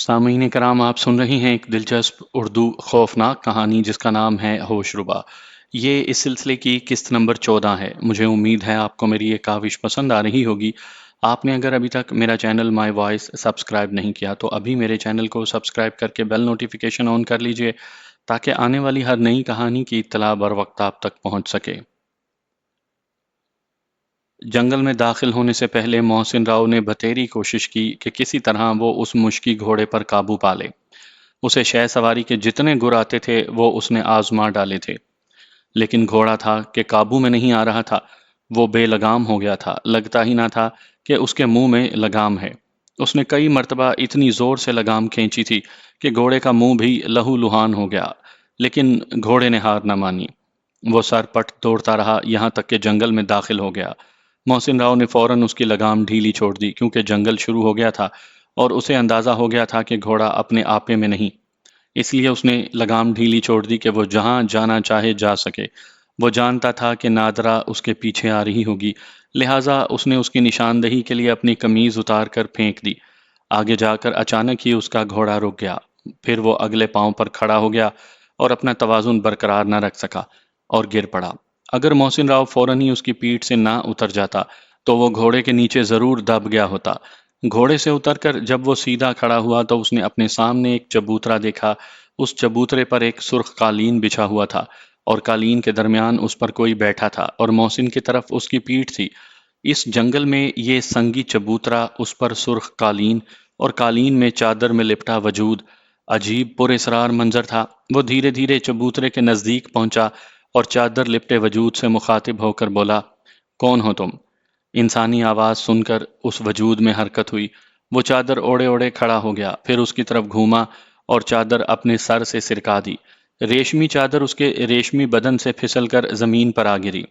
سامعین کرام، آپ سن رہی ہیں ایک دلچسپ اردو خوفناک کہانی جس کا نام ہے ہوش ربا۔ یہ اس سلسلے کی قسط نمبر 14 ہے۔ مجھے امید ہے آپ کو میری یہ کاوش پسند آ رہی ہوگی۔ آپ نے اگر ابھی تک میرا چینل مائی وائس سبسکرائب نہیں کیا تو ابھی میرے چینل کو سبسکرائب کر کے بیل نوٹیفیکیشن آن کر لیجئے تاکہ آنے والی ہر نئی کہانی کی اطلاع بر وقت آپ تک پہنچ سکے۔ جنگل میں داخل ہونے سے پہلے محسن راؤ نے بتیری کوشش کی کہ کسی طرح وہ اس مشکی گھوڑے پر قابو پا لے۔ اسے شہ سواری کے جتنے گر آتے تھے وہ اس نے آزما ڈالے تھے، لیکن گھوڑا تھا کہ قابو میں نہیں آ رہا تھا۔ وہ بے لگام ہو گیا تھا، لگتا ہی نہ تھا کہ اس کے منہ میں لگام ہے۔ اس نے کئی مرتبہ اتنی زور سے لگام کھینچی تھی کہ گھوڑے کا منہ بھی لہو لہان ہو گیا، لیکن گھوڑے نے ہار نہ مانی۔ وہ سر پٹ دوڑتا رہا یہاں تک کہ جنگل میں داخل ہو گیا۔ محسن راؤ نے فوراً اس کی لگام ڈھیلی چھوڑ دی کیونکہ جنگل شروع ہو گیا تھا اور اسے اندازہ ہو گیا تھا کہ گھوڑا اپنے آپے میں نہیں۔ اس لیے اس نے لگام ڈھیلی چھوڑ دی کہ وہ جہاں جانا چاہے جا سکے۔ وہ جانتا تھا کہ نادرا اس کے پیچھے آ رہی ہوگی، لہٰذا اس نے اس کی نشاندہی کے لیے اپنی قمیض اتار کر پھینک دی۔ آگے جا کر اچانک ہی اس کا گھوڑا رک گیا۔ پھر وہ اگلے پاؤں پر کھڑا ہو گیا اور اپنا توازن برقرار نہ رکھ سکا اور گر پڑا۔ اگر محسن راؤ فوراً ہی اس کی پیٹھ سے نہ اتر جاتا تو وہ گھوڑے کے نیچے ضرور دب گیا ہوتا۔ گھوڑے سے اتر کر جب وہ سیدھا کھڑا ہوا تو اس نے اپنے سامنے ایک چبوترا دیکھا۔ اس چبوترے پر ایک سرخ قالین بچھا ہوا تھا اور قالین کے درمیان اس پر کوئی بیٹھا تھا اور محسن کی طرف اس کی پیٹھ تھی۔ اس جنگل میں یہ سنگی چبوترا، اس پر سرخ قالین اور قالین میں چادر میں لپٹا وجود، عجیب پر اسرار منظر تھا۔ وہ دھیرے دھیرے چبوترے کے نزدیک پہنچا اور چادر لپٹے وجود سے مخاطب ہو کر بولا، کون ہو تم؟ انسانی آواز سن کر اس وجود میں حرکت ہوئی۔ وہ چادر اوڑے اوڑے کھڑا ہو گیا، پھر اس کی طرف گھوما اور چادر اپنے سر سے سرکا دی۔ ریشمی چادر اس کے ریشمی بدن سے پھسل کر زمین پر آ گری۔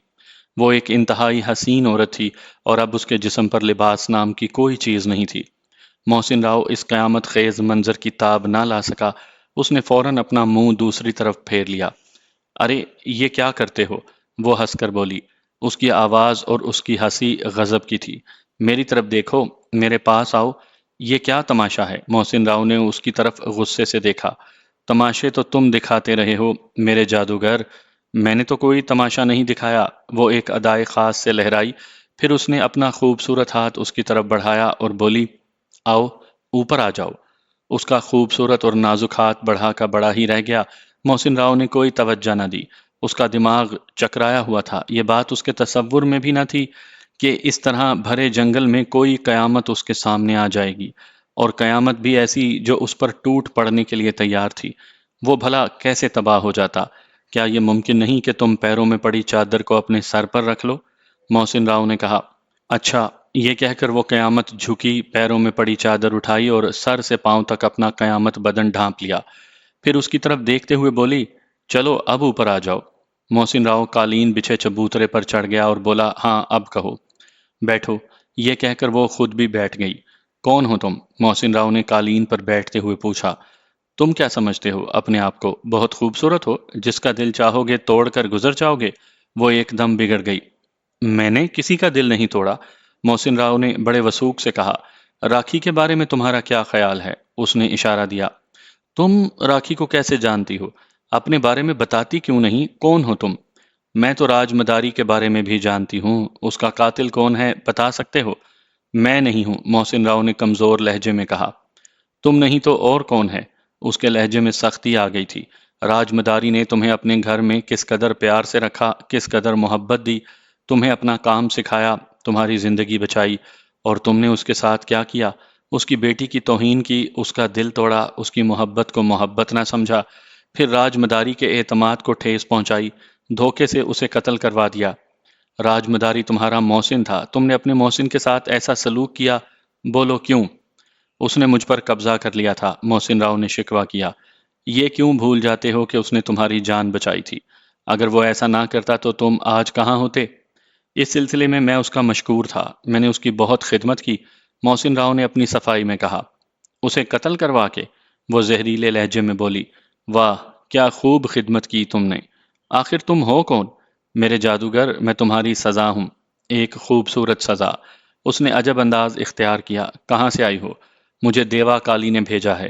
وہ ایک انتہائی حسین عورت تھی اور اب اس کے جسم پر لباس نام کی کوئی چیز نہیں تھی۔ محسن راؤ اس قیامت خیز منظر کی تاب نہ لا سکا۔ اس نے فوراً اپنا منہ دوسری طرف پھیر لیا۔ ارے یہ کیا کرتے ہو؟ وہ ہنس کر بولی۔ اس کی آواز اور اس کی ہنسی غضب کی تھی۔ میری طرف دیکھو، میرے پاس آؤ، یہ کیا تماشا ہے؟ محسن راؤ نے اس کی طرف غصے سے دیکھا۔ تماشے تو تم دکھاتے رہے ہو میرے جادوگر، میں نے تو کوئی تماشا نہیں دکھایا۔ وہ ایک ادائے خاص سے لہرائی، پھر اس نے اپنا خوبصورت ہاتھ اس کی طرف بڑھایا اور بولی، آؤ اوپر آ جاؤ۔ اس کا خوبصورت اور نازک ہاتھ بڑھا کا بڑا ہی رہ گیا۔ محسن راؤ نے کوئی توجہ نہ دی۔ اس کا دماغ چکرایا ہوا تھا۔ یہ بات اس کے تصور میں بھی نہ تھی کہ اس طرح بھرے جنگل میں کوئی قیامت اس کے سامنے آ جائے گی، اور قیامت بھی ایسی جو اس پر ٹوٹ پڑنے کے لیے تیار تھی۔ وہ بھلا کیسے تباہ ہو جاتا؟ کیا یہ ممکن نہیں کہ تم پیروں میں پڑی چادر کو اپنے سر پر رکھ لو؟ محسن راؤ نے کہا۔ اچھا، یہ کہہ کر وہ قیامت جھکی، پیروں میں پڑی چادر اٹھائی اور سر سے پاؤں تک اپنا قیامت بدن ڈھانپ لیا۔ پھر اس کی طرف دیکھتے ہوئے بولی، چلو اب اوپر آ جاؤ۔ محسن راؤ قالین بچھے چبوترے پر چڑھ گیا اور بولا، ہاں اب کہو۔ بیٹھو۔ یہ کہہ کر وہ خود بھی بیٹھ گئی۔ کون ہو تم؟ محسن راؤ نے قالین پر بیٹھتے ہوئے پوچھا۔ تم کیا سمجھتے ہو اپنے آپ کو؟ بہت خوبصورت ہو، جس کا دل چاہو گے توڑ کر گزر جاؤ گے۔ وہ ایک دم بگڑ گئی۔ میں نے کسی کا دل نہیں توڑا، محسن راؤ نے بڑے وثوق سے کہا۔ راکھی کے بارے میں تمہارا کیا خیال ہے؟ اس نے اشارہ دیا۔ تم راکھی کو کیسے جانتی ہو؟ اپنے بارے میں بتاتی کیوں نہیں؟ کون ہو تم؟ میں تو راج مداری کے بارے میں بھی جانتی ہوں۔ اس کا قاتل کون ہے بتا سکتے ہو؟ میں نہیں ہوں، محسن راؤ نے کمزور لہجے میں کہا۔ تم نہیں تو اور کون ہے؟ اس کے لہجے میں سختی آ گئی تھی۔ راج مداری نے تمہیں اپنے گھر میں کس قدر پیار سے رکھا، کس قدر محبت دی، تمہیں اپنا کام سکھایا، تمہاری زندگی بچائی، اور تم نے اس کے ساتھ کیا کیا؟ اس کی بیٹی کی توہین کی، اس کا دل توڑا، اس کی محبت کو محبت نہ سمجھا، پھر راج مداری کے اعتماد کو ٹھیس پہنچائی، دھوکے سے اسے قتل کروا دیا۔ راج مداری تمہارا محسن تھا، تم نے اپنے محسن کے ساتھ ایسا سلوک کیا، بولو کیوں؟ اس نے مجھ پر قبضہ کر لیا تھا، محسن راؤ نے شکوہ کیا۔ یہ کیوں بھول جاتے ہو کہ اس نے تمہاری جان بچائی تھی؟ اگر وہ ایسا نہ کرتا تو تم آج کہاں ہوتے؟ اس سلسلے میں اس کا مشکور تھا، میں نے اس کی بہت خدمت کی، محسن راؤ نے اپنی صفائی میں کہا۔ اسے قتل کروا کے؟ وہ زہریلے لہجے میں بولی۔ واہ، کیا خوب خدمت کی تم نے۔ آخر تم ہو کون؟ میرے جادوگر، میں تمہاری سزا ہوں، ایک خوبصورت سزا۔ اس نے عجب انداز اختیار کیا۔ کہاں سے آئی ہو؟ مجھے دیوا کالی نے بھیجا ہے۔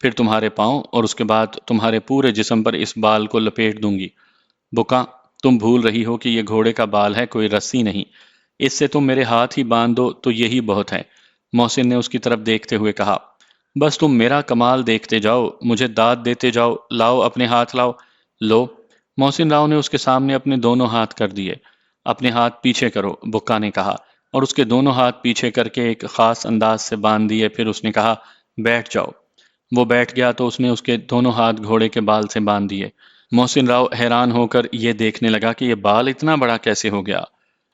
پھر تمہارے پاؤں اور اس کے بعد تمہارے پورے جسم پر اس بال کو لپیٹ دوں گی۔ بکا، تم بھول رہی ہو کہ یہ گھوڑے کا بال ہے، کوئی رسی نہیں۔ اس سے تم میرے ہاتھ ہی باندھ دو تو یہی بہت ہے۔ محسن نے اس کی طرف دیکھتے ہوئے کہا، بس تم میرا کمال دیکھتے جاؤ، مجھے داد دیتے جاؤ، لاؤ اپنے ہاتھ لاؤ۔ لو۔ محسن راؤ نے اس کے سامنے اپنے دونوں ہاتھ کر دیے۔ اپنے ہاتھ پیچھے کرو، بکا نے کہا، اور اس کے دونوں ہاتھ پیچھے کر کے ایک خاص انداز سے باندھ دیے۔ پھر اس نے کہا، بیٹھ جاؤ۔ وہ بیٹھ گیا تو اس نے اس کے دونوں ہاتھ گھوڑے کے بال سے باندھ دیے۔ محسن راؤ حیران ہو کر یہ دیکھنے لگا کہ یہ بال اتنا بڑا کیسے ہو گیا،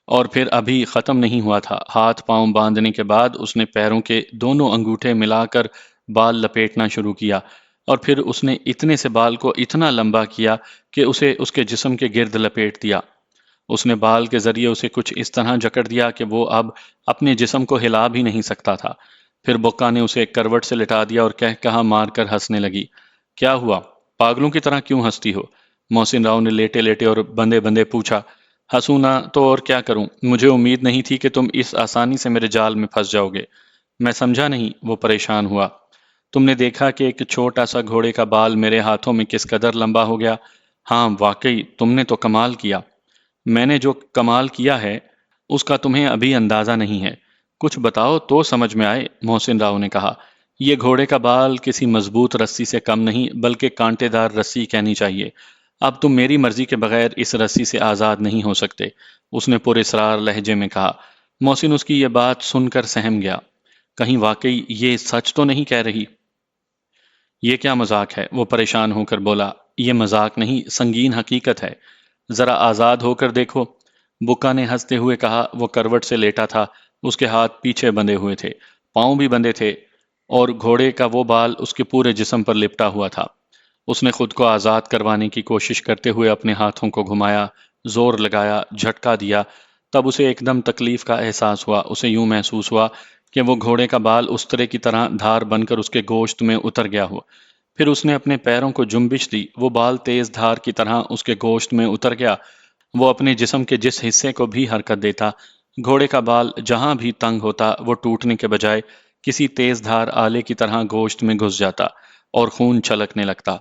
اور پھر ابھی ختم نہیں ہوا تھا۔ ہاتھ پاؤں باندھنے کے بعد اس نے پیروں کے دونوں انگوٹھے ملا کر بال لپیٹنا شروع کیا، اور پھر اس نے اتنے سے بال کو اتنا لمبا کیا کہ اسے اس کے جسم کے گرد لپیٹ دیا۔ اس نے بال کے ذریعے اسے کچھ اس طرح جکڑ دیا کہ وہ اب اپنے جسم کو ہلا بھی نہیں سکتا تھا۔ پھر بکا نے اسے ایک کروٹ سے لٹا دیا اور کہا مار کر ہنسنے لگی۔ کیا ہوا؟ پاگلوں کی طرح کیوں ہنستی ہو؟ محسن راؤ نے لیٹے لیٹے اور بندے بندے پوچھا۔ ہنسوں نہ تو اور کیا کروں؟ مجھے امید نہیں تھی کہ تم اس آسانی سے میرے جال میں پھنس جاؤ گے۔ میں سمجھا نہیں، وہ پریشان ہوا۔ تم نے دیکھا کہ ایک چھوٹا سا گھوڑے کا بال میرے ہاتھوں میں کس قدر لمبا ہو گیا؟ ہاں واقعی تم نے تو کمال کیا۔ میں نے جو کمال کیا ہے اس کا تمہیں ابھی اندازہ نہیں ہے۔ کچھ بتاؤ تو سمجھ میں آئے، محسن راؤ نے کہا۔ یہ گھوڑے کا بال کسی مضبوط رسی سے کم نہیں بلکہ کانٹے دار رسی کہنی چاہیے۔ اب تم میری مرضی کے بغیر اس رسی سے آزاد نہیں ہو سکتے، اس نے پر اصرار لہجے میں کہا۔ محسن اس کی یہ بات سن کر سہم گیا۔ کہیں واقعی یہ سچ تو نہیں کہہ رہی؟ یہ کیا مذاق ہے؟ وہ پریشان ہو کر بولا۔ یہ مذاق نہیں، سنگین حقیقت ہے۔ ذرا آزاد ہو کر دیکھو، بکا نے ہنستے ہوئے کہا۔ وہ کروٹ سے لیٹا تھا، اس کے ہاتھ پیچھے بندھے ہوئے تھے، پاؤں بھی بندھے تھے، اور گھوڑے کا وہ بال اس کے پورے جسم پر لپٹا ہوا تھا۔ اس نے خود کو آزاد کروانے کی کوشش کرتے ہوئے اپنے ہاتھوں کو گھمایا، زور لگایا، جھٹکا دیا، تب اسے ایک دم تکلیف کا احساس ہوا۔ اسے یوں محسوس ہوا کہ وہ گھوڑے کا بال استرے کی طرح دھار بن کر اس کے گوشت میں اتر گیا ہو۔ پھر اس نے اپنے پیروں کو جنبش دی، وہ بال تیز دھار کی طرح اس کے گوشت میں اتر گیا۔ وہ اپنے جسم کے جس حصے کو بھی حرکت دیتا، گھوڑے کا بال جہاں بھی تنگ ہوتا وہ ٹوٹنے کے بجائے کسی تیز دھار آلے کی طرح گوشت میں گھس جاتا اور خون چھلکنے لگتا۔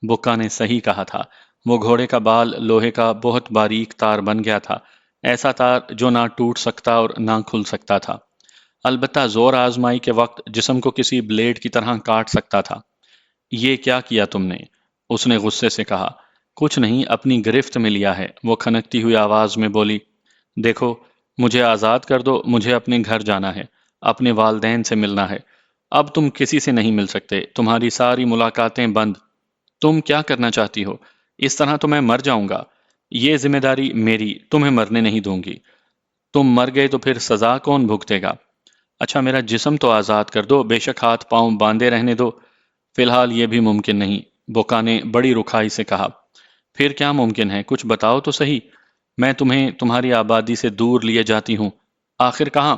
بکا نے صحیح کہا تھا، وہ گھوڑے کا بال لوہے کا بہت باریک تار بن گیا تھا، ایسا تار جو نہ ٹوٹ سکتا اور نہ کھل سکتا تھا، البتہ زور آزمائی کے وقت جسم کو کسی بلیڈ کی طرح کاٹ سکتا تھا۔ یہ کیا کیا تم نے؟ اس نے غصے سے کہا۔ کچھ نہیں، اپنی گرفت میں لیا ہے، وہ کھنکتی ہوئی آواز میں بولی۔ دیکھو، مجھے آزاد کر دو، مجھے اپنے گھر جانا ہے، اپنے والدین سے ملنا ہے۔ اب تم کسی سے نہیں مل سکتے، تمہاری ساری ملاقاتیں بند۔ تم کیا کرنا چاہتی ہو؟ اس طرح تو میں مر جاؤں گا۔ یہ ذمہ داری میری، تمہیں مرنے نہیں دوں گی۔ تم مر گئے تو پھر سزا کون بھگتے گا؟ اچھا میرا جسم تو آزاد کر دو، بے شک ہاتھ پاؤں باندھے رہنے دو۔ فی الحال یہ بھی ممکن نہیں، بوکا نے بڑی رکھائی سے کہا۔ پھر کیا ممکن ہے؟ کچھ بتاؤ تو صحیح۔ میں تمہیں تمہاری آبادی سے دور لیے جاتی ہوں۔ آخر کہاں؟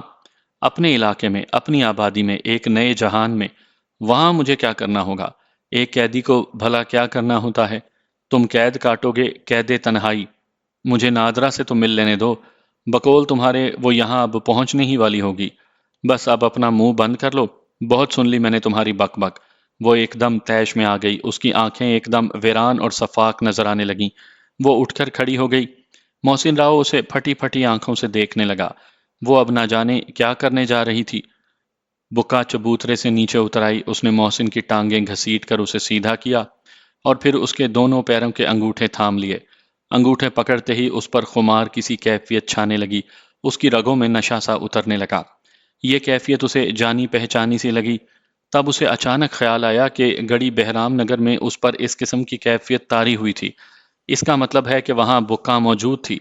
اپنے علاقے میں، اپنی آبادی میں، ایک نئے جہان میں۔ وہاں مجھے کیا کرنا ہوگا؟ ایک قیدی کو بھلا کیا کرنا ہوتا ہے؟ تم قید کاٹو گے، قید تنہائی۔ مجھے نادرا سے تو مل لینے دو، بقول تمہارے وہ یہاں اب پہنچنے ہی والی ہوگی۔ بس اب اپنا منہ بند کر لو، بہت سن لی میں نے تمہاری بک بک۔ وہ ایک دم طیش میں آ گئی، اس کی آنکھیں ایک دم ویران اور صفاک نظر آنے لگیں۔ وہ اٹھ کر کھڑی ہو گئی۔ محسن راؤ اسے پھٹی پھٹی آنکھوں سے دیکھنے لگا۔ وہ اب نہ جانے کیا کرنے جا رہی تھی۔ بکا چبوترے سے نیچے اتر آئی، اس نے محسن کی ٹانگیں گھسیٹ کر اسے سیدھا کیا اور پھر اس کے دونوں پیروں کے انگوٹھے تھام لیے۔ انگوٹھے پکڑتے ہی اس پر خمار کسی کیفیت چھانے لگی، اس کی رگوں میں نشہ سا اترنے لگا۔ یہ کیفیت اسے جانی پہچانی سی لگی۔ تب اسے اچانک خیال آیا کہ گڑی بہرام نگر میں اس پر اس قسم کی کیفیت طاری ہوئی تھی۔ اس کا مطلب ہے کہ وہاں بکا موجود تھی۔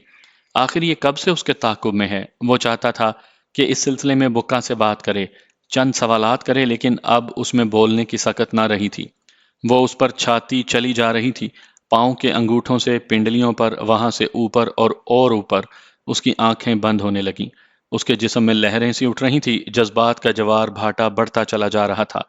آخر یہ کب سے اس کے تعاقب میں ہے؟ وہ چاہتا تھا کہ اس سلسلے میں بکا سے بات کرے، چند سوالات کرے، لیکن اب اس میں بولنے کی سکت نہ رہی تھی۔ وہ اس پر چھاتی چلی جا رہی تھی، پاؤں کے انگوٹھوں سے پنڈلیوں پر، وہاں سے اوپر اور اوپر۔ اس کی آنکھیں بند ہونے لگیں، اس کے جسم میں لہریں سی اٹھ رہی تھی، جذبات کا جوار بھاٹا بڑھتا چلا جا رہا تھا،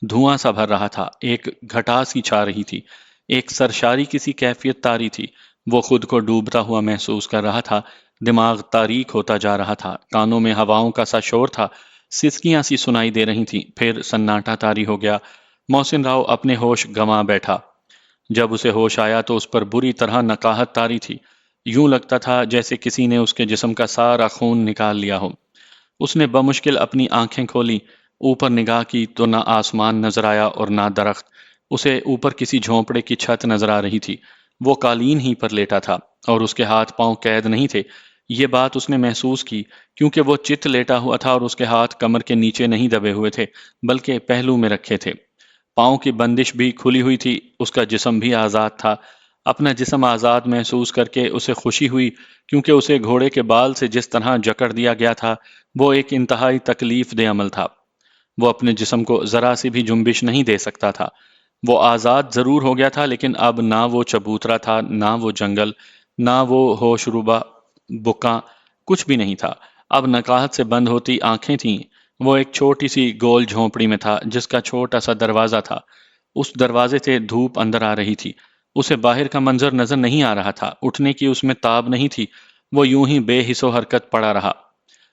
دھواں سا بھر رہا تھا، ایک گھٹا سی چھا رہی تھی، ایک سرشاری کسی کیفیت طاری تھی۔ وہ خود کو ڈوبتا ہوا محسوس کر رہا تھا، دماغ تاریک ہوتا جا رہا تھا، کانوں میں ہواؤں کا سا شور تھا، سسکیاں سی سنائی دے رہی تھیں، پھر سناٹا طاری ہو گیا۔ محسن راؤ اپنے ہوش گنوا بیٹھا۔ جب اسے ہوش آیا تو اس پر بری طرح نقاہت طاری تھی۔ یوں لگتا تھا جیسے کسی نے اس کے جسم کا سارا خون نکال لیا ہو۔ اس نے بمشکل اپنی آنکھیں کھولی، اوپر نگاہ کی تو نہ آسمان نظر آیا اور نہ درخت۔ اسے اوپر کسی جھونپڑے کی چھت نظر آ رہی تھی۔ وہ قالین ہی پر لیٹا تھا اور اس کے ہاتھ پاؤں قید نہیں تھے۔ یہ بات اس نے محسوس کی کیونکہ وہ چت لیٹا ہوا تھا اور اس کے ہاتھ کمر کے نیچے نہیں دبے ہوئے تھے بلکہ پہلو میں رکھے تھے۔ پاؤں کی بندش بھی کھلی ہوئی تھی، اس کا جسم بھی آزاد تھا۔ اپنا جسم آزاد محسوس کر کے اسے خوشی ہوئی کیونکہ اسے گھوڑے کے بال سے جس طرح جکڑ دیا گیا تھا وہ ایک انتہائی تکلیف دہ عمل تھا۔ وہ اپنے جسم کو ذرا سی بھی جنبش نہیں دے سکتا تھا۔ وہ آزاد ضرور ہو گیا تھا لیکن اب نہ وہ چبوترا تھا، نہ وہ جنگل، نہ وہ ہوش روبہ بکاں، کچھ بھی نہیں تھا۔ اب نقاہت سے بند ہوتی آنکھیں تھیں۔ وہ ایک چھوٹی سی گول جھونپڑی میں تھا جس کا چھوٹا سا دروازہ تھا۔ اس دروازے سے دھوپ اندر آ رہی تھی۔ اسے باہر کا منظر نظر نہیں آ رہا تھا، اٹھنے کی اس میں تاب نہیں تھی۔ وہ یوں ہی بے حس و حرکت پڑا رہا۔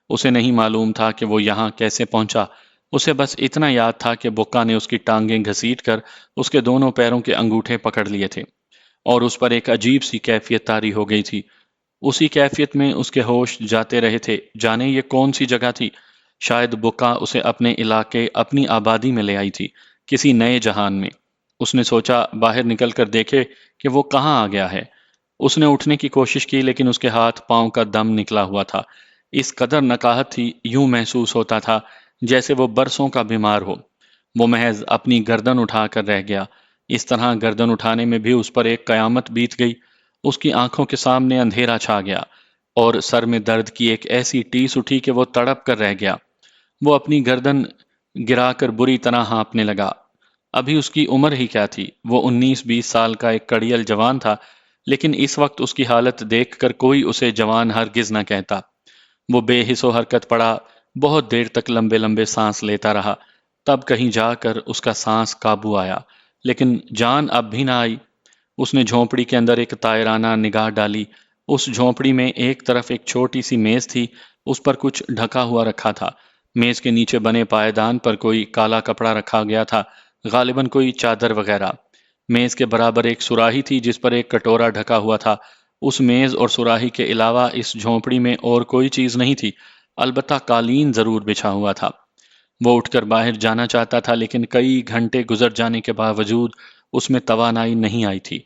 اسے نہیں معلوم تھا کہ وہ یہاں کیسے پہنچا۔ اسے بس اتنا یاد تھا کہ بکا نے اس کی ٹانگیں گھسیٹ کر اس کے دونوں پیروں کے انگوٹھے پکڑ لیے تھے اور اس پر ایک عجیب سی کیفیت طاری ہو گئی تھی۔ اسی کیفیت میں اس کے ہوش جاتے رہے تھے۔ جانے یہ کون سی جگہ تھی؟ شاید بکا اسے اپنے علاقے، اپنی آبادی میں لے آئی تھی، کسی نئے جہان میں۔ اس نے سوچا باہر نکل کر دیکھے کہ وہ کہاں آ گیا ہے۔ اس نے اٹھنے کی کوشش کی لیکن اس کے ہاتھ پاؤں کا دم نکلا ہوا تھا۔ اس قدر نقاہت تھی، یوں محسوس ہوتا تھا جیسے وہ برسوں کا بیمار ہو۔ وہ محض اپنی گردن اٹھا کر رہ گیا۔ اس طرح گردن اٹھانے میں بھی اس پر ایک قیامت بیت گئی۔ اس کی آنکھوں کے سامنے اندھیرا چھا گیا اور سر میں درد کی ایک ایسی ٹیس اٹھی کہ وہ تڑپ کر رہ گیا۔ وہ اپنی گردن گرا کر بری طرح ہانپنے لگا۔ ابھی اس کی عمر ہی کیا تھی؟ وہ 19-20 سال کا ایک کڑیل جوان تھا، لیکن اس وقت اس کی حالت دیکھ کر کوئی اسے جوان ہرگز نہ کہتا۔ وہ بے حس و حرکت پڑا، بہت دیر تک لمبے لمبے سانس لیتا رہا۔ تب کہیں جا کر اس کا سانس قابو آیا، لیکن جان اب بھی نہ آئی۔ اس نے جھونپڑی کے اندر ایک طائرانہ نگاہ ڈالی۔ اس جھونپڑی میں ایک طرف ایک چھوٹی سی میز تھی، اس پر کچھ ڈھکا ہوا رکھا تھا۔ میز کے نیچے بنے پائیدان پر کوئی کالا کپڑا رکھا گیا تھا، غالباً کوئی چادر وغیرہ۔ میز کے برابر ایک سراہی تھی جس پر ایک کٹورا ڈھکا ہوا تھا۔ اس میز اور سراہی کے علاوہ اس جھونپڑی میں اور کوئی چیز نہیں تھی، البتہ قالین ضرور بچھا ہوا تھا۔ وہ اٹھ کر باہر جانا چاہتا تھا لیکن کئی گھنٹے گزر جانے کے باوجود اس میں توانائی نہیں آئی تھی۔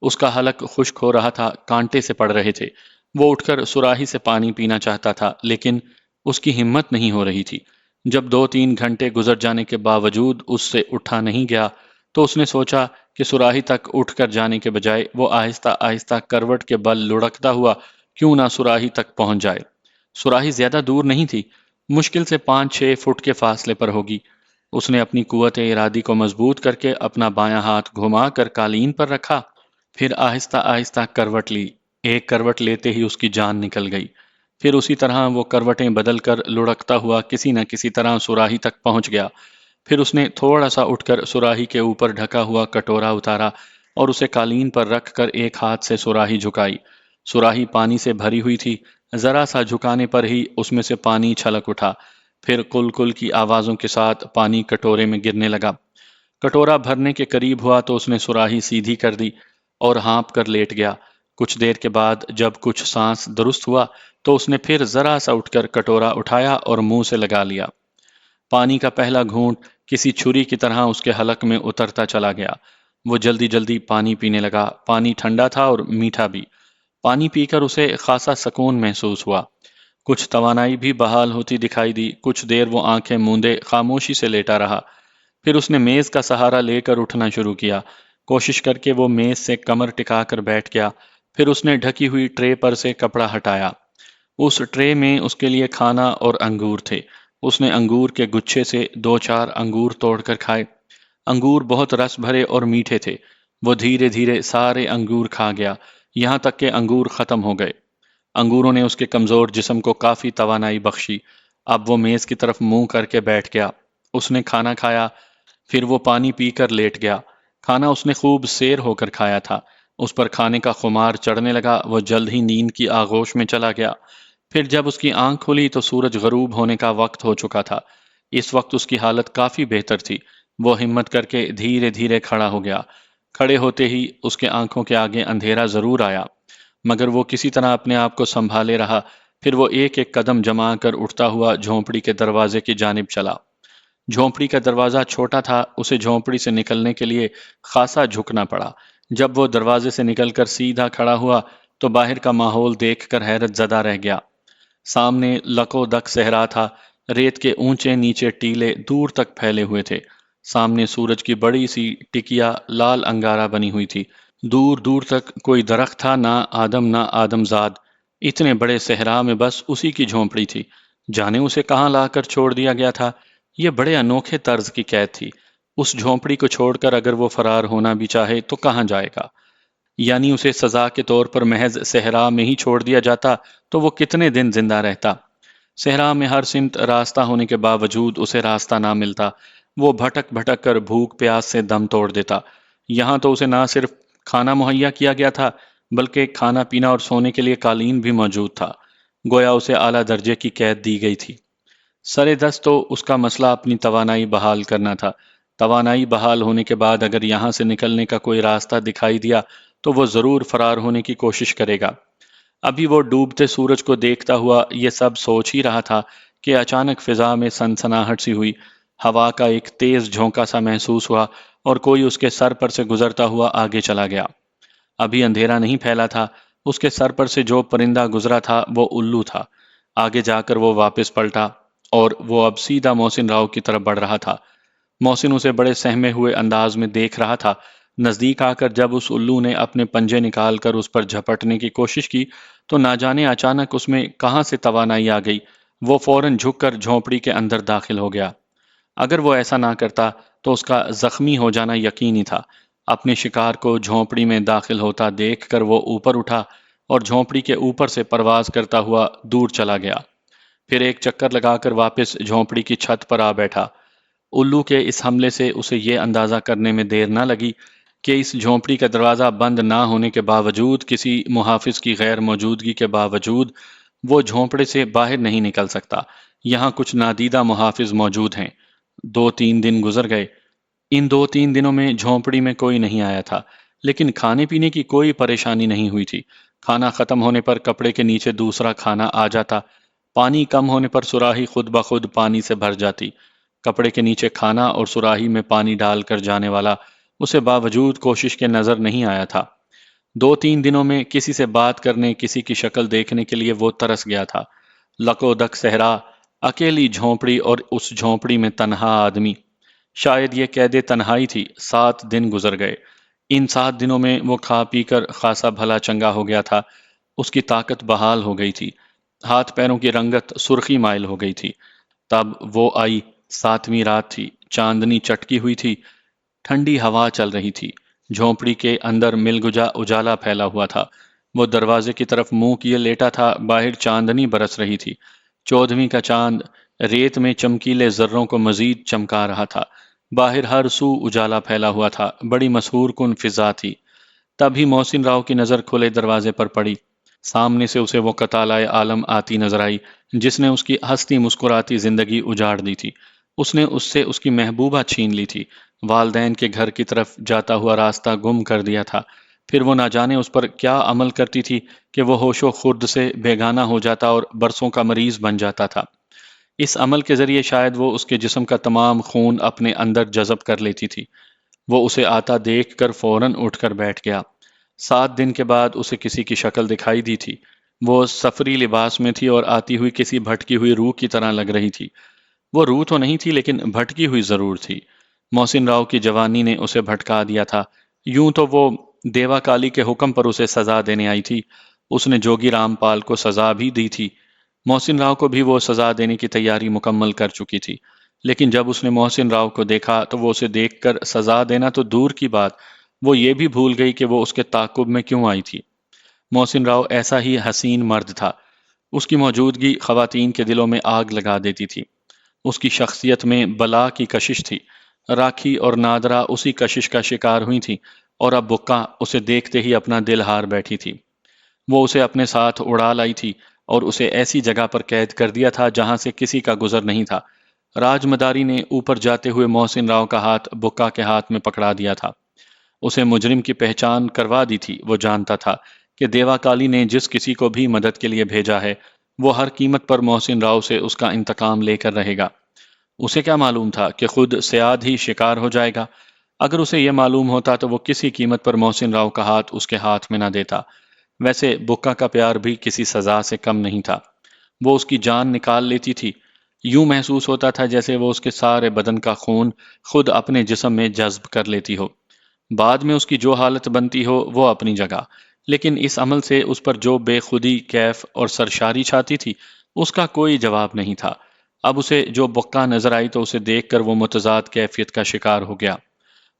اس کا حلق خشک ہو رہا تھا، کانٹے سے پڑ رہے تھے۔ وہ اٹھ کر سراہی سے پانی پینا چاہتا تھا لیکن اس کی ہمت نہیں ہو رہی تھی۔ جب 2-3 گھنٹے گزر جانے کے باوجود اس سے اٹھا نہیں گیا تو اس نے سوچا کہ سراہی تک اٹھ کر جانے کے بجائے وہ آہستہ آہستہ کروٹ کے بل لڑکتا ہوا کیوں نہ سراہی تک پہنچ جائے۔ سراہی زیادہ دور نہیں تھی، مشکل سے 5-6 فٹ کے فاصلے پر ہوگی۔ اس نے اپنی قوت ارادی کو مضبوط کر کے اپنا بایاں ہاتھ گھما کر قالین پر رکھا، پھر آہستہ آہستہ کروٹ لی۔ ایک کروٹ لیتے ہی اس کی جان نکل گئی۔ پھر اسی طرح وہ کروٹیں بدل کر لڑکتا ہوا کسی نہ کسی طرح سراہی تک پہنچ گیا۔ پھر اس نے تھوڑا سا اٹھ کر سراہی کے اوپر ڈھکا ہوا کٹورا اتارا اور اسے قالین پر رکھ کر ایک ہاتھ سے سراہی جھکائی۔ سراہی پانی سے بھری ہوئی تھی، ذرا سا جھکانے پر ہی اس میں سے پانی چھلک اٹھا، پھر کل کل کی آوازوں کے ساتھ پانی کٹورے میں گرنے لگا۔ کٹورا بھرنے کے قریب ہوا تو اس نے سراہی سیدھی کر دی اور ہانپ کر لیٹ گیا۔ کچھ دیر کے بعد جب کچھ سانس درست ہوا تو اس نے پھر ذرا سا اٹھ کر کٹورا اٹھایا اور منہ سے لگا لیا۔ پانی کا پہلا گھونٹ کسی چھری کی طرح اس کے حلق میں اترتا چلا گیا۔ وہ جلدی جلدی پانی پینے لگا۔ پانی ٹھنڈا تھا اور میٹھا بھی۔ پانی پی کر اسے خاصا سکون محسوس ہوا۔ کچھ توانائی بھی بحال ہوتی دکھائی دی۔ کچھ دیر وہ آنکھیں موندے خاموشی سے لیٹا رہا۔ پھر اس نے میز کا سہارا لے کر اٹھنا شروع کیا۔ کوشش کر کے وہ میز سے کمر ٹکا کر بیٹھ گیا۔ پھر اس نے ڈھکی ہوئی ٹرے پر سے کپڑا ہٹایا۔ اس ٹرے میں اس کے لیے کھانا اور انگور تھے۔ اس نے انگور کے گچھے سے 2-4 انگور توڑ کر کھائے۔ انگور بہت رس بھرے اور میٹھے تھے۔ وہ دھیرے دھیرے سارے انگور کھا گیا، یہاں تک کہ انگور ختم ہو گئے۔ انگوروں نے اس کے کمزور جسم کو کافی توانائی بخشی۔ اب وہ میز کی طرف منہ کر کے بیٹھ گیا۔ اس نے کھانا کھایا، پھر وہ پانی پی کر لیٹ گیا۔ کھانا اس نے خوب سیر ہو کر کھایا تھا۔ اس پر کھانے کا خمار چڑھنے لگا۔ وہ جلد ہی نیند کی آغوش میں چلا گیا۔ پھر جب اس کی آنکھ کھلی تو سورج غروب ہونے کا وقت ہو چکا تھا۔ اس وقت اس کی حالت کافی بہتر تھی۔ وہ ہمت کر کے دھیرے دھیرے کھڑا ہو گیا۔ کھڑے ہوتے ہی اس کے آنکھوں کے آگے اندھیرا ضرور آیا، مگر وہ کسی طرح اپنے آپ کو سنبھالے رہا۔ پھر وہ ایک ایک قدم جما کر اٹھتا ہوا جھونپڑی کے دروازے کی جانب چلا۔ جھونپڑی کا دروازہ چھوٹا تھا، اسے جھونپڑی سے نکلنے کے لیے خاصا جھکنا پڑا۔ جب وہ دروازے سے نکل کر سیدھا کھڑا ہوا تو باہر کا ماحول دیکھ کر حیرت زدہ رہ گیا۔ سامنے لکو دک صحرا تھا، ریت کے اونچے نیچے ٹیلے دور تک پھیلے ہوئے تھے۔ سامنے سورج کی بڑی سی ٹکیا لال انگارہ بنی ہوئی تھی۔ دور دور تک کوئی درخت تھا، نہ آدم زاد۔ اتنے بڑے صحرا میں بس اسی کی جھونپڑی تھی۔ جانے اسے کہاں لا کر چھوڑ دیا گیا تھا۔ یہ بڑے انوکھے طرز کی قید تھی۔ اس جھونپڑی کو چھوڑ کر اگر وہ فرار ہونا بھی چاہے تو کہاں جائے گا؟ یعنی اسے سزا کے طور پر محض صحرا میں ہی چھوڑ دیا جاتا تو وہ کتنے دن زندہ رہتا؟ صحرا میں ہر سمت راستہ ہونے کے باوجود اسے راستہ نہ ملتا۔ وہ بھٹک بھٹک کر بھوک پیاس سے دم توڑ دیتا۔ یہاں تو اسے نہ صرف کھانا مہیا کیا گیا تھا، بلکہ کھانا پینا اور سونے کے لیے قالین بھی موجود تھا۔ گویا اسے اعلیٰ درجے کی قید دی گئی تھی۔ سر دست تو اس کا مسئلہ اپنی توانائی بحال کرنا تھا۔ توانائی بحال ہونے کے بعد اگر یہاں سے نکلنے کا کوئی راستہ دکھائی دیا تو وہ ضرور فرار ہونے کی کوشش کرے گا۔ ابھی وہ ڈوبتے سورج کو دیکھتا ہوا یہ سب سوچ ہی رہا تھا کہ اچانک فضا میں سنسناہٹ سی ہوئی، ہوا کا ایک تیز جھونکا سا محسوس ہوا اور کوئی اس کے سر پر سے گزرتا ہوا آگے چلا گیا۔ ابھی اندھیرا نہیں پھیلا تھا، اس کے سر پر سے جو پرندہ گزرا تھا وہ الو تھا۔ آگے جا کر وہ واپس پلٹا اور وہ اب سیدھا محسن راؤ کی طرف بڑھ رہا تھا۔ محسن اسے بڑے سہمے ہوئے انداز میں دیکھ رہا تھا۔ نزدیک آ کر جب اس الو نے اپنے پنجے نکال کر اس پر جھپٹنے کی کوشش کی تو نہ جانے اچانک اس میں کہاں سے توانائی آ گئی، وہ فوراً جھک کر جھونپڑی کے اندر داخل ہو گیا۔ اگر وہ ایسا نہ کرتا تو اس کا زخمی ہو جانا یقینی تھا۔ اپنے شکار کو جھونپڑی میں داخل ہوتا دیکھ کر وہ اوپر اٹھا اور جھونپڑی کے اوپر سے پرواز کرتا ہوا دور چلا گیا۔ پھر ایک چکر لگا کر واپس جھونپڑی کی چھت پر آ بیٹھا۔ الو کے اس حملے سے اسے یہ اندازہ کرنے میں دیر نہ لگی کہ اس جھونپڑی کا دروازہ بند نہ ہونے کے باوجود، کسی محافظ کی غیر موجودگی کے باوجود، وہ جھونپڑے سے باہر نہیں نکل سکتا۔ یہاں کچھ نادیدہ محافظ موجود ہیں۔ 2-3 دن گزر گئے۔ ان 2-3 دنوں میں جھونپڑی میں کوئی نہیں آیا تھا، لیکن کھانے پینے کی کوئی پریشانی نہیں ہوئی تھی۔ کھانا ختم ہونے پر کپڑے کے نیچے دوسرا کھانا آ جاتا، پانی کم ہونے پر سراہی خود بخود پانی سے بھر جاتی۔ کپڑے کے نیچے کھانا اور سراہی میں پانی ڈال کر جانے والا اسے باوجود کوشش کے نظر نہیں آیا تھا۔ 2-3 دنوں میں کسی سے بات کرنے، کسی کی شکل دیکھنے کے لیے وہ ترس گیا تھا۔ لکو دک صحرا، اکیلی جھونپڑی اور اس جھونپڑی میں تنہا آدمی۔ شاید یہ قید تنہائی تھی۔ 7 دن گزر گئے۔ ان 7 دنوں میں وہ کھا پی کر خاصا بھلا چنگا ہو گیا تھا۔ اس کی طاقت بحال ہو گئی تھی، ہاتھ پیروں کی رنگت سرخی مائل ہو گئی تھی۔ تب وہ آئی، 7ویں رات تھی، چاندنی چٹکی ہوئی تھی، ٹھنڈی ہوا چل رہی تھی۔ جھونپڑی کے اندر ملگجا اجالا پھیلا ہوا تھا۔ وہ دروازے کی طرف منہ کیے لیٹا تھا، باہر چاندنی برس رہی تھی۔ 14ویں کا چاند ریت میں چمکیلے ذروں کو مزید چمکا رہا تھا۔ باہر ہر سو اجالا پھیلا ہوا تھا، بڑی مسحور کن فضا تھی۔ تبھی محسن راؤ کی نظر کھلے دروازے پر پڑی۔ سامنے سے اسے وہ کتالائے عالم آتی نظر آئی جس نے اس کی ہستی مسکراتی زندگی اجاڑ دی تھی۔ اس نے اس سے اس کی محبوبہ چھین لی تھی، والدین کے گھر کی طرف جاتا ہوا راستہ گم کر دیا تھا۔ پھر وہ نہ جانے اس پر کیا عمل کرتی تھی کہ وہ ہوش و خرد سے بیگانہ ہو جاتا اور برسوں کا مریض بن جاتا تھا۔ اس عمل کے ذریعے شاید وہ اس کے جسم کا تمام خون اپنے اندر جذب کر لیتی تھی۔ وہ اسے آتا دیکھ کر فوراً اٹھ کر بیٹھ گیا۔ 7 دن کے بعد اسے کسی کی شکل دکھائی دی تھی۔ وہ سفری لباس میں تھی اور آتی ہوئی کسی بھٹکی ہوئی روح کی طرح لگ رہی تھی۔ وہ روح تو نہیں تھی لیکن بھٹکی ہوئی ضرور تھی۔ محسن راؤ کی جوانی نے اسے بھٹکا دیا تھا۔ یوں تو وہ دیوا کالی کے حکم پر اسے سزا دینے آئی تھی۔ اس نے جوگی رام پال کو سزا بھی دی تھی۔ محسن راؤ کو بھی وہ سزا دینے کی تیاری مکمل کر چکی تھی، لیکن جب اس نے محسن راؤ کو دیکھا تو وہ اسے دیکھ کر سزا دینا تو دور کی بات، وہ یہ بھی بھول گئی کہ وہ اس کے تعاقب میں کیوں آئی تھی۔ محسن راؤ ایسا ہی حسین مرد تھا۔ اس کی موجودگی خواتین کے دلوں میں آگ لگا دیتی تھی۔ اس کی شخصیت میں بلا کی کشش تھی۔ راکھی اور نادرا اسی کشش کا شکار ہوئی تھی اور اب بکا اسے دیکھتے ہی اپنا دل ہار بیٹھی تھی۔ وہ اسے اپنے ساتھ اڑا لائی تھی اور اسے ایسی جگہ پر قید کر دیا تھا جہاں سے کسی کا گزر نہیں تھا۔ راج مداری نے اوپر جاتے ہوئے محسن راؤ کا ہاتھ بکا کے ہاتھ میں پکڑا دیا تھا۔ اسے مجرم کی پہچان کروا دی تھی۔ وہ جانتا تھا کہ دیوا کالی نے جس کسی کو بھی مدد کے لیے بھیجا ہے وہ ہر قیمت پر محسن راؤ سے اس کا انتقام لے کر رہے گا۔ اسے کیا معلوم تھا کہ خود سیاد ہی شکار ہو جائے گا؟ اگر اسے یہ معلوم ہوتا تو وہ کسی قیمت پر محسن راؤ کا ہاتھ اس کے ہاتھ میں نہ دیتا۔ ویسے بکا کا پیار بھی کسی سزا سے کم نہیں تھا۔ وہ اس کی جان نکال لیتی تھی۔ یوں محسوس ہوتا تھا جیسے وہ اس کے سارے بدن کا خون خود اپنے جسم میں جذب کر لیتی ہو۔ بعد میں اس کی جو حالت بنتی ہو وہ اپنی جگہ، لیکن اس عمل سے اس پر جو بے خودی، کیف اور سرشاری چھاتی تھی اس کا کوئی جواب نہیں تھا۔ اب اسے جو بکا نظر آئی تو اسے دیکھ کر وہ متضاد کیفیت کا شکار ہو گیا۔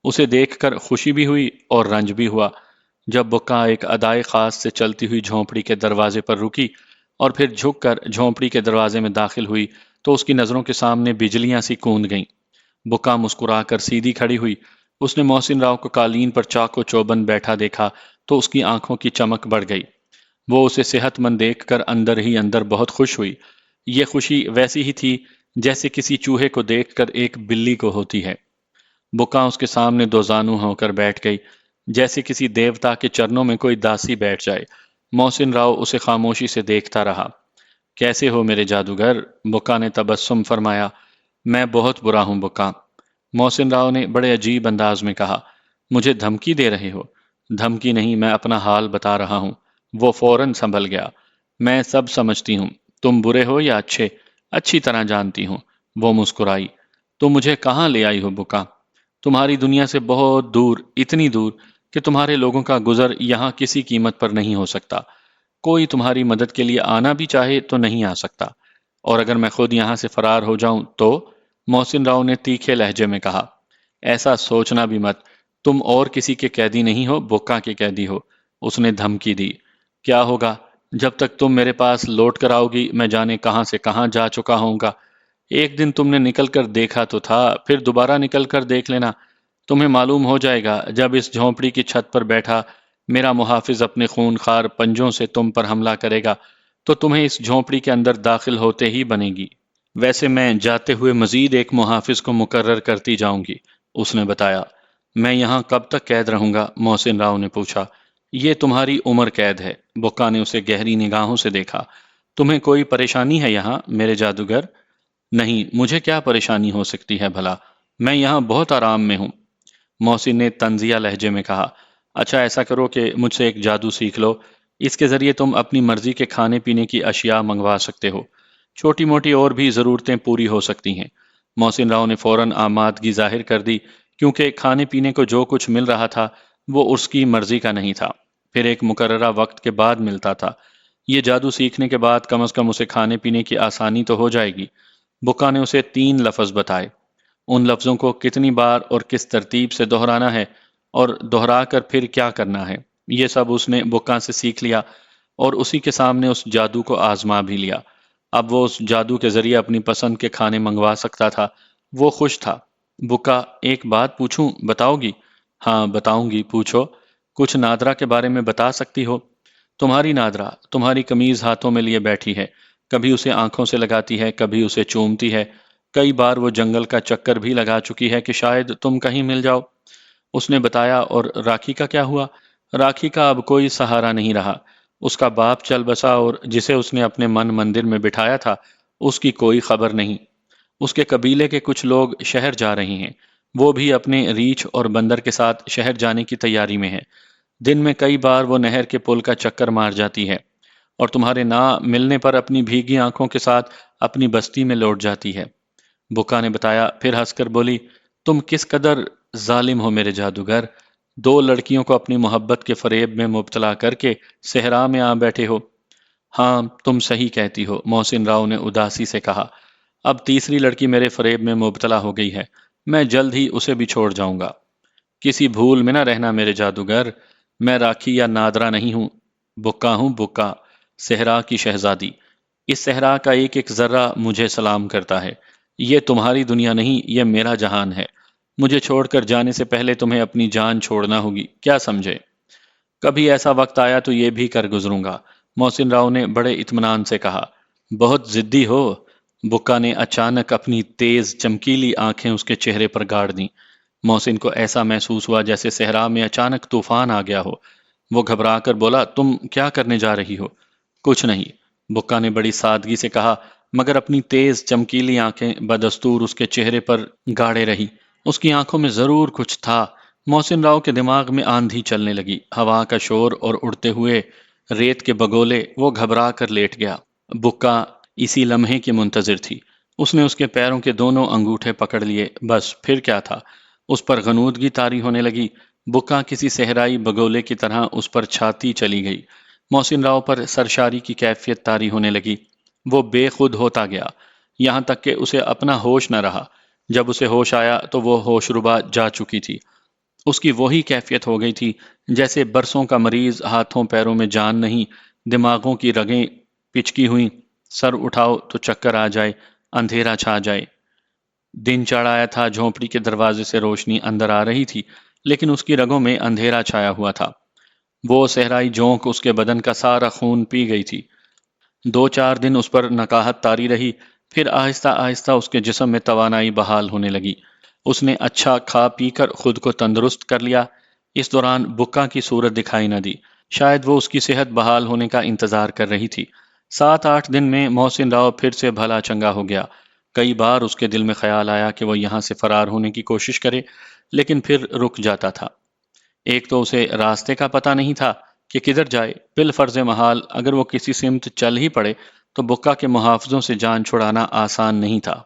اسے دیکھ کر خوشی بھی ہوئی اور رنج بھی ہوا۔ جب بکا ایک ادائے خاص سے چلتی ہوئی جھونپڑی کے دروازے پر رکی اور پھر جھک کر جھونپڑی کے دروازے میں داخل ہوئی تو اس کی نظروں کے سامنے بجلیاں سی کوند گئیں۔ بکا مسکرا کر سیدھی کھڑی ہوئی۔ اس نے محسن راؤ کو قالین پر چاق و چوبند بیٹھا دیکھا تو اس کی آنکھوں کی چمک بڑھ گئی۔ وہ اسے صحت مند دیکھ کر اندر ہی اندر بہت خوش ہوئی۔ یہ خوشی ویسی ہی تھی جیسے کسی چوہے کو دیکھ کر ایک بلی کو ہوتی ہے۔ بکا اس کے سامنے دو زانو ہو کر بیٹھ گئی، جیسے کسی دیوتا کے چرنوں میں کوئی داسی بیٹھ جائے۔ محسن راؤ اسے خاموشی سے دیکھتا رہا۔ کیسے ہو میرے جادوگر؟ بکا نے تبسم فرمایا۔ میں بہت برا ہوں بکا۔ محسن راؤ نے بڑے عجیب انداز میں کہا۔ مجھے دھمکی دے رہے ہو؟ دھمکی نہیں، میں اپنا حال بتا رہا ہوں۔ وہ فوراً سنبھل گیا۔ میں سب سمجھتی ہوں، تم برے ہو یا اچھے، اچھی طرح جانتی ہوں۔ وہ مسکرائی۔ تم مجھے کہاں لے آئی ہو بکا؟ تمہاری دنیا سے بہت دور، اتنی دور کہ تمہارے لوگوں کا گزر یہاں کسی قیمت پر نہیں ہو سکتا۔ کوئی تمہاری مدد کے لیے آنا بھی چاہے تو نہیں آ سکتا، اور اگر میں خود یہاں سے فرار ہو جاؤں تو؟ محسن راؤ نے تیکھے لہجے میں کہا۔ ایسا سوچنا بھی مت، تم اور کسی کے قیدی نہیں ہو، بکا کے قیدی ہو۔ اس نے دھمکی دی۔ کیا ہوگا؟ جب تک تم میرے پاس لوٹ کر آؤ گی میں جانے کہاں سے کہاں جا چکا ہوں گا۔ ایک دن تم نے نکل کر دیکھا تو تھا، پھر دوبارہ نکل کر دیکھ لینا۔ تمہیں معلوم ہو جائے گا جب اس جھونپڑی کی چھت پر بیٹھا میرا محافظ اپنے خون خوار پنجوں سے تم پر حملہ کرے گا تو تمہیں اس جھونپڑی کے اندر داخل ہوتے ہی بنے گی۔ ویسے میں جاتے ہوئے مزید ایک محافظ کو مقرر کرتی جاؤں گی، اس نے بتایا۔ میں یہاں کب تک قید رہوں گا؟ محسن راؤ نے پوچھا۔ یہ تمہاری عمر قید ہے۔ بکا نے اسے گہری نگاہوں سے دیکھا۔ تمہیں کوئی پریشانی ہے یہاں میرے جادوگر؟ نہیں، مجھے کیا پریشانی ہو سکتی ہے بھلا، میں یہاں بہت آرام میں ہوں، محسن نے طنزیہ لہجے میں کہا۔ اچھا ایسا کرو کہ مجھ سے ایک جادو سیکھ لو، اس کے ذریعے تم اپنی مرضی کے کھانے پینے کی اشیاء منگوا سکتے ہو، چھوٹی موٹی اور بھی ضرورتیں پوری ہو سکتی ہیں۔ محسن راؤ نے فوراً آمادگی ظاہر کر دی، کیونکہ کھانے پینے کو جو کچھ مل رہا تھا وہ اس کی مرضی کا نہیں تھا، پھر ایک مقررہ وقت کے بعد ملتا تھا۔ یہ جادو سیکھنے کے بعد کم از کم اسے کھانے پینے کی آسانی تو ہو جائے گی۔ بکا نے اسے 3 لفظ بتائے۔ ان لفظوں کو کتنی بار اور کس ترتیب سے دہرانا ہے اور دہرا کر پھر کیا کرنا ہے، یہ سب اس نے بکا سے سیکھ لیا اور اسی کے سامنے اس جادو کو آزما بھی لیا۔ اب وہ اس جادو کے ذریعے اپنی پسند کے کھانے منگوا سکتا تھا۔ وہ خوش تھا۔ بکا، ایک بات پوچھوں، بتاؤ گی؟ ہاں بتاؤں گی، پوچھو۔ کچھ نادرا کے بارے میں بتا سکتی ہو؟ تمہاری نادرا تمہاری قمیض ہاتھوں میں لیے بیٹھی ہے، کبھی اسے آنکھوں سے لگاتی ہے، کبھی اسے چومتی ہے، کئی بار وہ جنگل کا چکر بھی لگا چکی ہے کہ شاید تم کہیں مل جاؤ۔ اس نے بتایا۔ اور راکھی کا کیا ہوا؟ راکھی کا اب کوئی سہارا نہیں رہا۔ اس کا باپ چل بسا اور جسے اس نے اپنے مندر میں بٹھایا تھا اس کی کوئی خبر نہیں۔ اس کے قبیلے کے کچھ لوگ شہر جا رہے ہیں، وہ بھی اپنے ریچھ اور بندر کے ساتھ شہر جانے کی تیاری میں ہے۔ دن میں کئی بار وہ نہر کے پل کا چکر مار جاتی ہے اور تمہارے نہ ملنے پر اپنی بھیگی آنکھوں کے ساتھ اپنی بستی میں لوٹ جاتی ہے۔ بکا نے بتایا، پھر ہنس کر بولی، تم کس قدر ظالم ہو میرے جادوگر، 2 لڑکیوں کو اپنی محبت کے فریب میں مبتلا کر کے صحرا میں آ بیٹھے ہو۔ ہاں تم صحیح کہتی ہو، محسن راؤ نے اداسی سے کہا۔ اب تیسری لڑکی میرے فریب میں مبتلا ہو گئی ہے، میں جلد ہی اسے بھی چھوڑ جاؤں گا۔ کسی بھول میں نہ رہنا میرے جادوگر، میں راکھی یا نادرا نہیں ہوں، بکا ہوں، بکا، صحرا کی شہزادی۔ اس صحرا کا ایک ایک ذرہ مجھے سلام کرتا ہے۔ یہ تمہاری دنیا نہیں، یہ میرا جہان ہے۔ مجھے چھوڑ کر جانے سے پہلے تمہیں اپنی جان چھوڑنا ہوگی، کیا سمجھے؟ کبھی ایسا وقت آیا تو یہ بھی کر گزروں گا، محسن راؤ نے بڑے اطمینان سے کہا۔ بہت ضدی ہو، بکا نے اچانک اپنی تیز چمکیلی آنکھیں اس کے چہرے پر گاڑ دیں۔ محسن کو ایسا محسوس ہوا جیسے صحرا میں اچانک طوفان آ گیا ہو۔ وہ گھبرا کر بولا، تم کیا کرنے جا رہی ہو؟ کچھ نہیں، بکا نے بڑی سادگی سے کہا، مگر اپنی تیز چمکیلی آنکھیں بدستور اس کے چہرے پر گاڑے رہی۔ اس کی آنکھوں میں ضرور کچھ تھا۔ محسن راؤ کے دماغ میں آندھی چلنے لگی، ہوا کا شور اور اڑتے ہوئے ریت کے بگولے۔ وہ گھبرا کر لیٹ گیا۔ بکا اسی لمحے کی منتظر تھی۔ اس نے اس کے پیروں کے دونوں انگوٹھے پکڑ لیے۔ بس پھر کیا تھا؟ اس پر غنودگی طاری ہونے لگی۔ بکا کسی صحرائی بگولے کی طرح اس پر چھاتی چلی گئی۔ محسن راؤ پر سرشاری کی کیفیت طاری ہونے لگی۔ وہ بے خود ہوتا گیا، یہاں تک کہ اسے اپنا ہوش نہ رہا۔ جب اسے ہوش آیا تو وہ ہوش ربا جا چکی تھی۔ اس کی وہی کیفیت ہو گئی تھی جیسے برسوں کا مریض، ہاتھوں پیروں میں جان نہیں، دماغوں کی رگیں پچکی ہوئیں، سر اٹھاؤ تو چکر آ جائے، اندھیرا چھا جائے۔ دن چڑھ آیا تھا، جھونپڑی کے دروازے سے روشنی اندر آ رہی تھی، لیکن اس کی رگوں میں اندھیرا چھایا ہوا تھا۔ وہ صحرائی جونک اس کے بدن کا سارا خون پی گئی تھی۔ 2-4 دن اس پر نکاہت طاری رہی، پھر آہستہ آہستہ اس کے جسم میں توانائی بحال ہونے لگی۔ اس نے اچھا کھا پی کر خود کو تندرست کر لیا۔ اس دوران بکا کی صورت دکھائی نہ دی۔ شاید وہ اس کی صحت بحال ہونے کا انتظار کر رہی تھی۔ 7-8 دن میں محسن راؤ پھر سے بھلا چنگا ہو گیا۔ کئی بار اس کے دل میں خیال آیا کہ وہ یہاں سے فرار ہونے کی کوشش کرے، لیکن پھر رک جاتا تھا۔ ایک تو اسے راستے کا پتہ نہیں تھا کہ کدھر جائے، بالفرض محال اگر وہ کسی سمت چل ہی پڑے تو بکا کے محافظوں سے جان چھڑانا آسان نہیں تھا۔